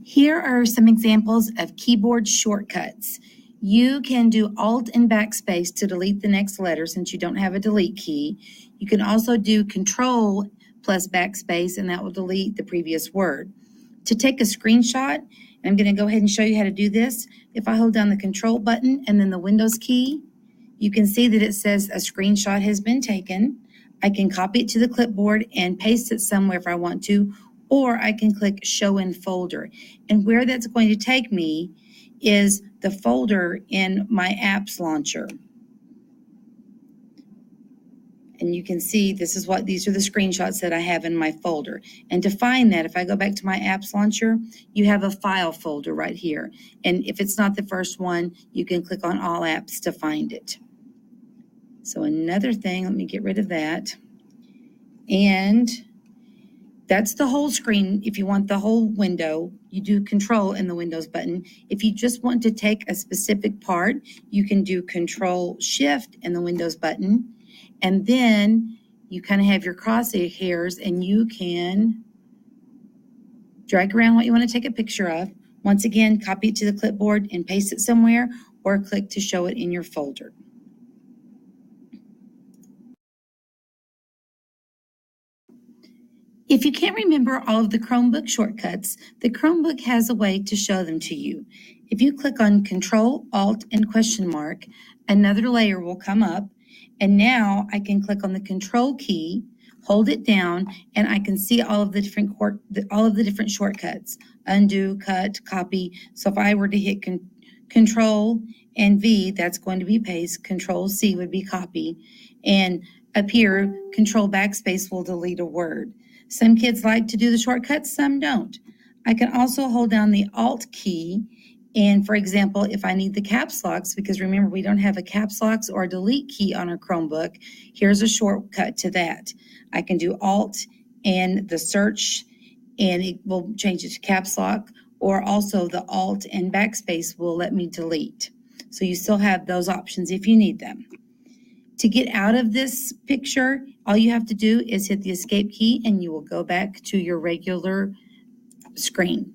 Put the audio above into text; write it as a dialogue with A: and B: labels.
A: Here are some examples of keyboard shortcuts. You can do Alt and Backspace to delete the next letter since you don't have a delete key. You can also do Control plus Backspace, and that will delete the previous word. To take a screenshot, I'm going to go ahead and show you how to do this. If I hold down the Control button and then the Windows key, you can see that it says a screenshot has been taken. I can copy it to the clipboard and paste it somewhere if I want to, or I can click Show in Folder. And where that's going to take me is the folder in my apps launcher. And you can see these are the screenshots that I have in my folder. And to find that, if I go back to my apps launcher, you have a file folder right here. And if it's not the first one, you can click on All Apps to find it. So another thing, let me get rid of that. And that's the whole screen. If you want the whole window, you do Control and the Windows button. If you just want to take a specific part, you can do Control Shift and the Windows button. And then you kind of have your crosshairs and you can drag around what you want to take a picture of. Once again, copy it to the clipboard and paste it somewhere, or click to show it in your folder. If you can't remember all of the Chromebook shortcuts, the Chromebook has a way to show them to you. If you click on Control, Alt, and question mark, another layer will come up, and now I can click on the Control key, hold it down, and I can see all of the different shortcuts: undo, cut, copy. So if I were to hit Control and V, that's going to be paste. Control C would be copy, and up here, Control Backspace will delete a word. Some kids like to do the shortcuts, some don't. I can also hold down the Alt key, and for example, if I need the caps locks, because remember we don't have a caps locks or a delete key on our Chromebook, here's a shortcut to that. I can do Alt and the search, and it will change it to caps lock, or also the Alt and Backspace will let me delete. So you still have those options if you need them. To get out of this picture, all you have to do is hit the Escape key and you will go back to your regular screen.